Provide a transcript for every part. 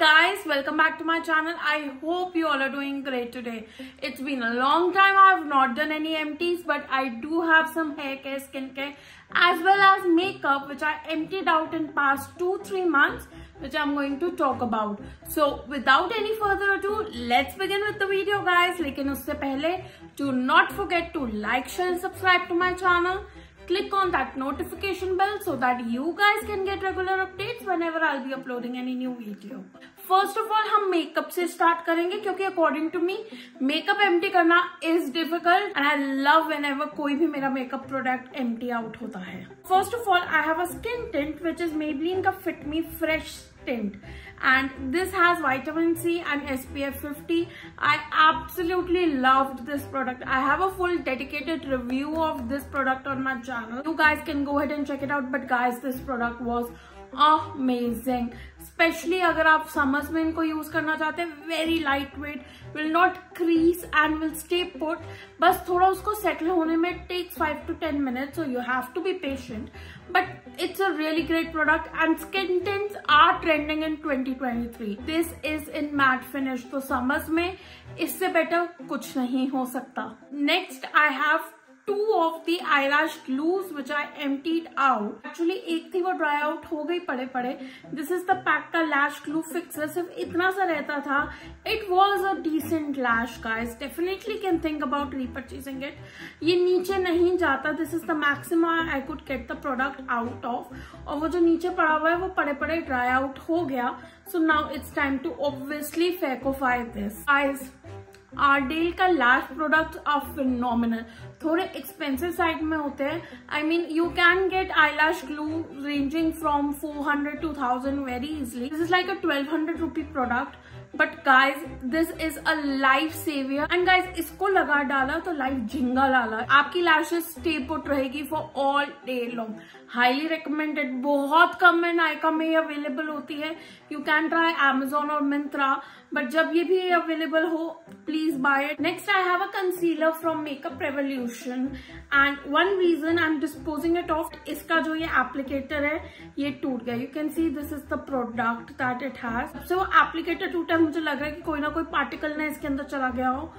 guys, welcome back to my channel. I hope you all are doing great today. It's been a long time I have not done any empties, but I do have some hair care, skin care as well as makeup which I emptied out in past 2-3 months, which I'm going to talk about. So without any further ado, let's begin with the video guys. लेकिन उससे पहले do not forget to like, share and subscribe to my channel. Click on that notification bell so that you guys can get regular updates whenever I'll be uploading any new video. First of all, हम makeup से start करेंगे क्योंकि according to me makeup empty करना is difficult and I love whenever कोई भी मेरा मेकअप product empty out होता है. First of all, I have a skin tint which is Maybelline का Fit Me Fresh tint, and this has vitamin C and SPF 50. I absolutely loved this product. I have a full dedicated review of this product on my channel. You guys can go ahead and check it out. But guys, this product was amazing, especially अगर आप summers में इनको use करना चाहते हैं. Very light weight, will not crease and will stay put. बस थोड़ा उसको सेटल होने में takes 5 to 10 minutes, so you have to be patient. But it's a really great product and skin tints are trending in 2023. This is in matte finish, तो summers में इससे better कुछ नहीं हो सकता. Next I have two of the eyelash glues which I emptied out. Actually एक थी वो dry out हो गई पड़े पड़े. This is the pack का lash glue fixer. सिर्फ इतना सा रहता था. It was a decent lash guys. Definitely can think about repurchasing it. ये नीचे नहीं जाता. This is the maximum I could get the product out of. और वो जो नीचे पड़ा हुआ है वो पड़े पड़े dry out हो गया. So now it's time to obviously Fakofy this. Guys, Ardell का लैश प्रोडक्ट्स आर फिनोमिनल. थोड़े एक्सपेंसिव साइड में होते हैं. I mean you can get eyelash glue ranging from 400 to 1000 very easily. This is like a 1200 rupee product. But guys this is a life saviour. And guys इसको लगा डाला तो life झिंगा लाला. आपकी लैशेस स्टे पुट रहेगी for all day long. Highly recommended. बहुत कम है नायका में अवेलेबल होती है. यू कैन ट्राई Amazon और Myntra, बट जब ये भी अवेलेबल हो please buy it. Next I have a concealer from Makeup Revolution and one reason I am disposing it off, इसका जो ये एप्लीकेटर है ये टूट गया. You can see this is the product that it has. So applicator टूटा, मुझे लग रहा है कि कोई ना कोई पार्टिकल ना इसके अंदर चला गया हो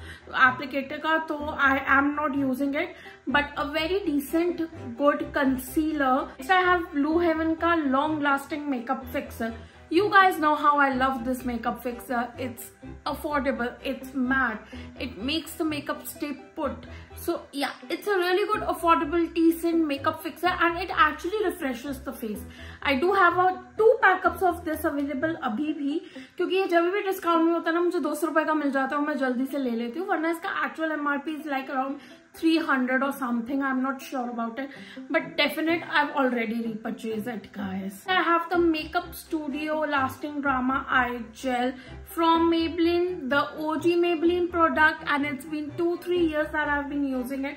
एप्लीकेटर का, तो I am not using it. But a very decent good concealer. I have Blue Heaven का long lasting makeup fixer. You guys know how I love this makeup fixer. It's affordable, it's matte, it makes the makeup stay put. So yeah, it's a really good affordable decent makeup fixer and it actually refreshes the face. I do have 2 packups of this available अभी भी, क्योंकि ये जब भी discount में होता है ना मुझे 200 रुपए का मिल जाता है और मैं जल्दी से ले लेती हूँ. वरना इसका actual MRP is like around 300 or something. I'm not sure about it, but definite I've already repurchased it guys. I have the Makeup Studio Lasting Drama Eye Gel from Maybelline, the OG Maybelline product, and it's been 2-3 years that I've been using it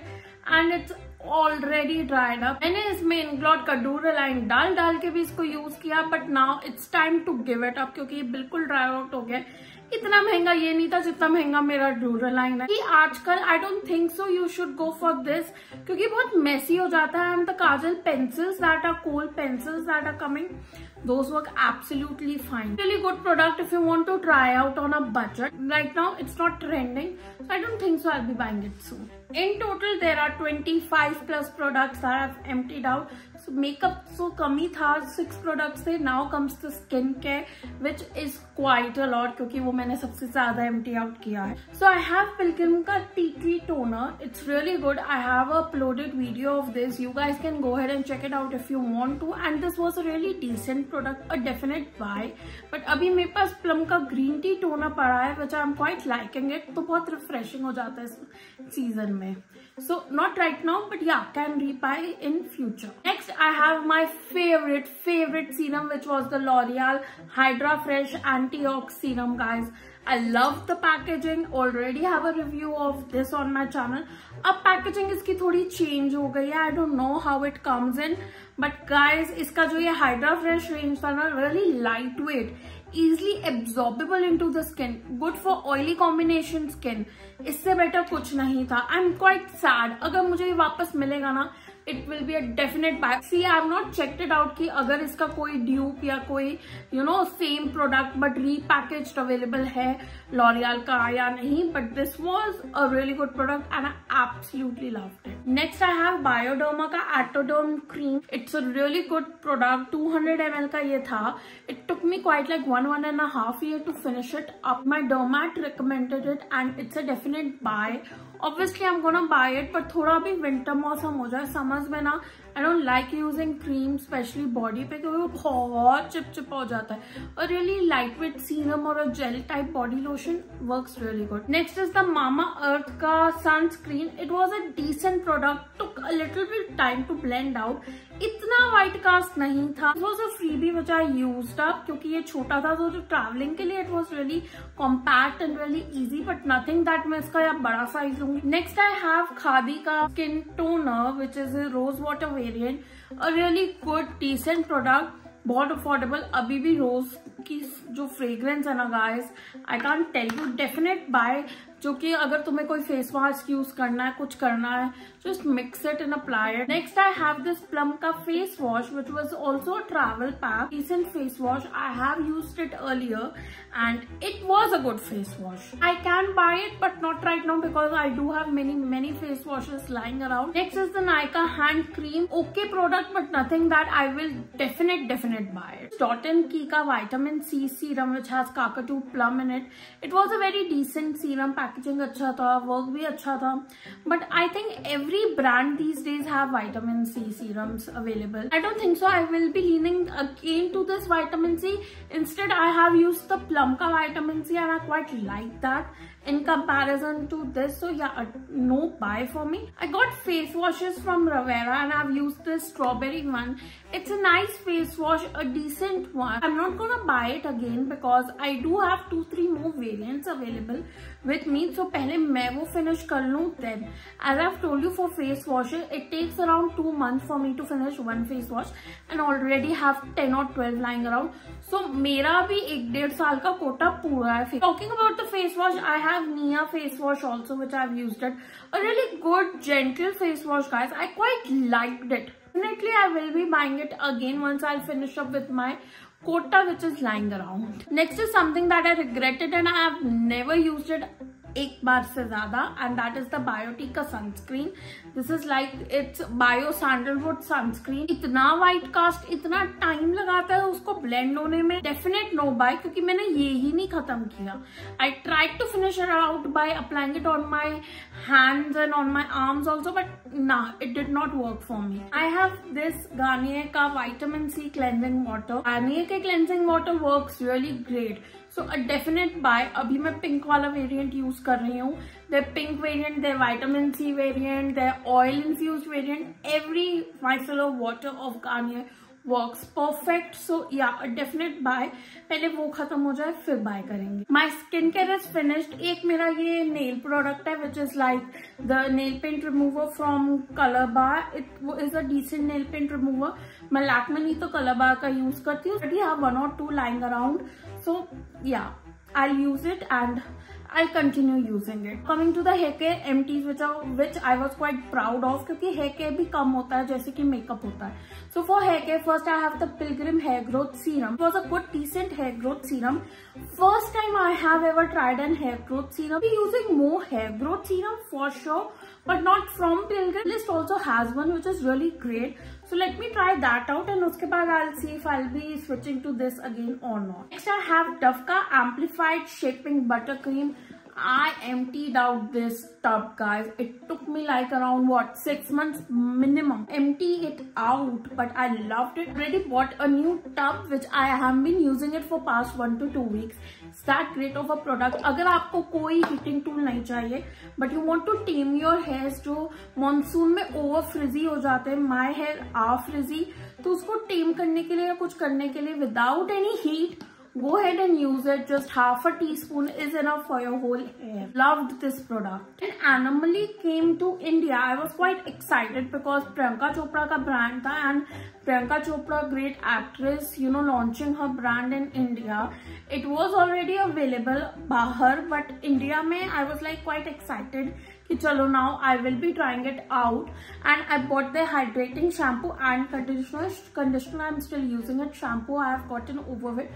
and it's already dried up. मैंने इसमें इंग्लॉट का डूरालाइन डाल के भी इसको use किया, but now it's time to give it up क्योंकि ये बिल्कुल ड्राई आउट हो गया. इतना महंगा ये नहीं था जितना महंगा मेरा डूरालाइन है. आजकल I don't think so you should go for this क्योंकि बहुत मेसी हो जाता है. And the kajal pencils that are kohl pencils that are coming, those work absolutely fine. Really good product if you want to try out on a budget. Right now it's not trending, so I don't think so I'll be buying it soon. In total there are 25 plus products that I've emptied out. So makeup so कम ही था, 6 products थे. Now comes the skin care which is quite a lot क्योंकि वो मैंने सबसे ज्यादा empty out किया है. So I have Pilgrim का Tea Tree Toner. It's really good. I have uploaded video of this. You guys can go ahead and check it out if you want to. And this was a really decent product, a definite buy. But अभी मेरे पास Plum का Green Tea Toner पड़ा है which I'm quite liking it. तो बहुत refreshing हो जाता है इस सीजन में. So not right now, but yeah, can rebuy in future. Next I have my favorite serum which was the L'Oreal Hydra Fresh Anti-Ox Serum guys. I love the packaging. Already have a review of this on my channel. अब packaging इसकी थोड़ी change हो गई है. I don't know how it comes in, but guys इसका जो ये Hydra Fresh range था ना, really lightweight, easily absorbable into the skin, good for oily combination skin. इससे बेटर कुछ नहीं था. I'm quite sad. अगर मुझे ये वापस मिलेगा ना it will be a definite buy. See, I have not checked it out कि अगर इसका कोई dupe या कोई same product but repackaged available है L'Oreal का या नहीं, but this was a really good product and I absolutely loved it. Next I have Bioderma का Atoderm cream. It's a really good product. 200 ml का ये था. It took me quite like 1.5 years to finish it up. My dermat recommended it and it's a definite buy. Obviously I'm gonna buy it, but थोड़ा भी winter मौसम हो जाए, summers में ना I don't like using cream, especially body पे, क्योंकि वो बहुत चिपचिपा हो जाता है. A really lightweight serum or a gel type body lotion works really good. Next is the Mamaearth का sunscreen. It was a decent product. Took a little bit time to blend out. इतना white cast नहीं था. It was a freebie which I used up क्योंकि ये छोटा था, तो traveling के लिए it was really compact and really easy, but nothing that मैं इसका या बड़ा size लूँगी. Next I have Khadi का skin toner which is a rose water variant. A really good decent product. बहुत अफोर्डेबल. अभी भी रोज की जो फ्रेग्रेंस है ना guys, I can't tell you, definite buy. जो कि अगर तुम्हें कोई फेस मास्क यूज करना है, कुछ करना है, just mix it and apply it. Next I have this Plum का face wash which was also a travel pack. Decent face wash. I have used it earlier and it was a good face wash. I can buy it but not right now because I do have many face washes lying around. Next is the Nykaa hand cream. Okay product but nothing that I will definite buy it. Dot & Key ka vitamin C serum which has Cockatoo plum in it. It was a very decent serum. Packaging अच्छा था, work भी अच्छा था, but I think every brand these days have vitamin C serums available. I don't think so I will be leaning again to this vitamin C. Instead I have used the plum का vitamin C and I quite like that in comparison to this. So yeah, no buy for me. I got face washes from Ravera and I've used this strawberry one. It's a nice face wash, a decent one. I'm not gonna buy it again because I do have 2-3 more variants available with me. So पहले मैं वो finish कर लूँ, then as I've told you for face washes, it takes around 2 months for me to finish one face wash and already have 10 or 12 lying around. So मेरा भी 1-1.5 साल का कोटा पूरा है. Talking about the face wash, I have Nia face wash also which I've used it. A really good gentle face wash guys. I quite liked it. Definitely I will be buying it again once I'll finish up with my quota which is lying around. Next is something that I regretted and I have never used it एक बार से ज्यादा, and that is the Biotique का sunscreen. This is like it's bio sandalwood sunscreen. इतना white cast, इतना time लगाता है उसको blend होने में. Definite no buy क्योंकि मैंने ये ही नहीं खत्म किया. I tried to finish it out by applying it on my hands and on my arms also, but nah, it did not work for me. I have this Garnier का vitamin C cleansing water. Garnier के cleansing water works really great. So a definite buy. अभी मैं pink वाला variant use कर रही हूँ. Their pink variant, their vitamin C variant, their oil infused variant, every micellar water of Garnier works perfect. So yeah, a definite buy. पहले वो खत्म हो जाए फिर buy करेंगे. My skincare is finished. एक मेरा ये nail product है which is like the nail paint remover from Color Bar. It is a decent nail paint remover. मैं Lakme नहीं तो Color Bar का use करती हूँ. Already have 1 or 2 lying around. So yeah, I'll use it and I'll continue using it. Coming to the hair care empties which I was quite proud of क्योंकि hair care भी कम होता है जैसे कि makeup होता है. So for hair care, first I have the Pilgrim Hair Growth Serum. It was a good decent hair growth serum. First time I have ever tried an hair growth serum. I'll be using more hair growth serum for sure, but not from Pilgrim. List also has one which is really great. So let me try that out and uske baad I'll see if I'll be switching to this again or not. Next I have Dove ka Amplified Shaping Buttercream. I emptied out this tub guys. It took me like around what 6 months minimum empty it out, but I loved it. Already bought a new tub which I have been using it for past 1 to 2 weeks. It's that great of a product. अगर आपको कोई heating tool नहीं चाहिए but you want to tame your hairs जो monsoon में over फ्रिजी हो जाते हैं, my hair are frizzy, तो उसको टेम करने के लिए या कुछ करने के लिए without any heat, go ahead and use it. Just half a teaspoon is enough for your whole hair. Loved this product. When Animally came to India, I was quite excited because Priyanka Chopra का brand था and Priyanka Chopra, great actress, you know, launching her brand in India. It was already available बाहर, but India में I was like quite excited कि चलो now I will be trying it out, and I bought the hydrating shampoo and conditioner. I'm still using it. Shampoo I have gotten over it.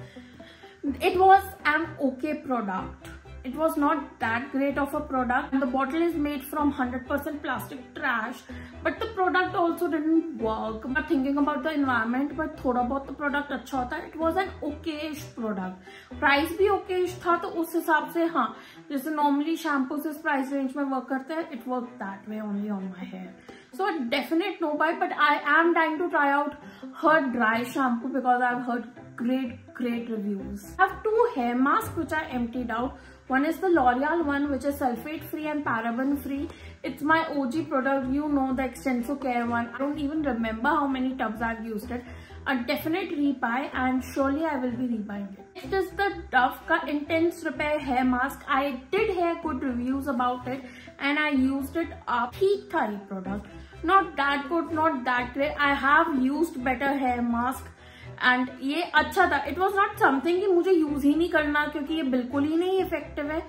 It was an okay product. It was not that great of a product. The bottle is made from 100% plastic trash, but the product also didn't work. I'm thinking about the environment, but थोड़ा बहुत तो product अच्छा होता है. It was an okayish product. Price भी okayish था, तो उस हिसाब से हाँ, जैसे normally shampoos इस price range में work करते हैं, it worked that way only on my hair. So a definite no buy, but I am trying to try out her dry shampoo because I've heard great reviews. I have 2 hair masks which I emptied out. One is the L'Oreal one, which is sulfate free and paraben free. It's my OG product, you know, the Extenso Care one. I don't even remember how many tubs I've used it. A definite rebuy, and surely I will be rebuying it. It is the Dove ka Intense Repair Hair Mask. I did hear good reviews about it and I used it up. ठीक था ये product. Not that good, not that great. I have used better hair mask. And ये अच्छा था. It was not something कि मुझे use ही नहीं करना क्योंकि ये बिल्कुल ही नहीं इफेक्टिव है,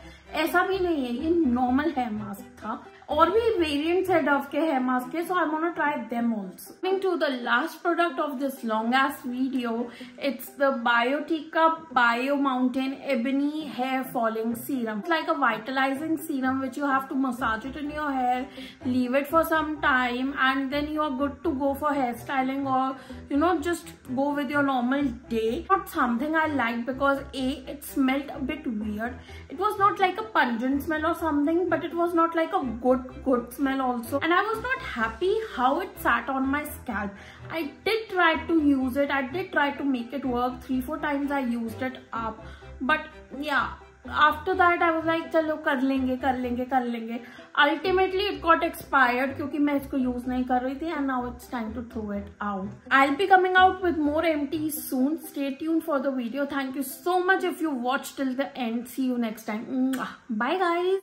ऐसा भी नहीं है. ये नॉर्मल हेयर मास्क था. और भी वेरिएंट्स है डव के हेयर मास्क के, so I want to try them also. Coming to the last product of this long ass video, it's the Biotique bio mountain ebony hair falling serum. It's like a vitalising serum which you have to massage it in your hair, leave it for some time, and then you are good to go for hair styling और you know just go with your normal day. Not something I liked because it smelled a bit weird. It was not like a pungent smell or something, but it was not like a good smell also, and I was not happy how it sat on my scalp. I did try to use it. I did try to make it work. 3-4 times I used it up, but yeah, after that I was like चलो कर लेंगे. Ultimately it got expired क्योंकि मैं इसको use नहीं कर रही थी, and now it's time to throw it out. I'll be coming out with more empties soon. Stay tuned for the video. Thank you so much if you watched till the end. See you next time. Bye guys.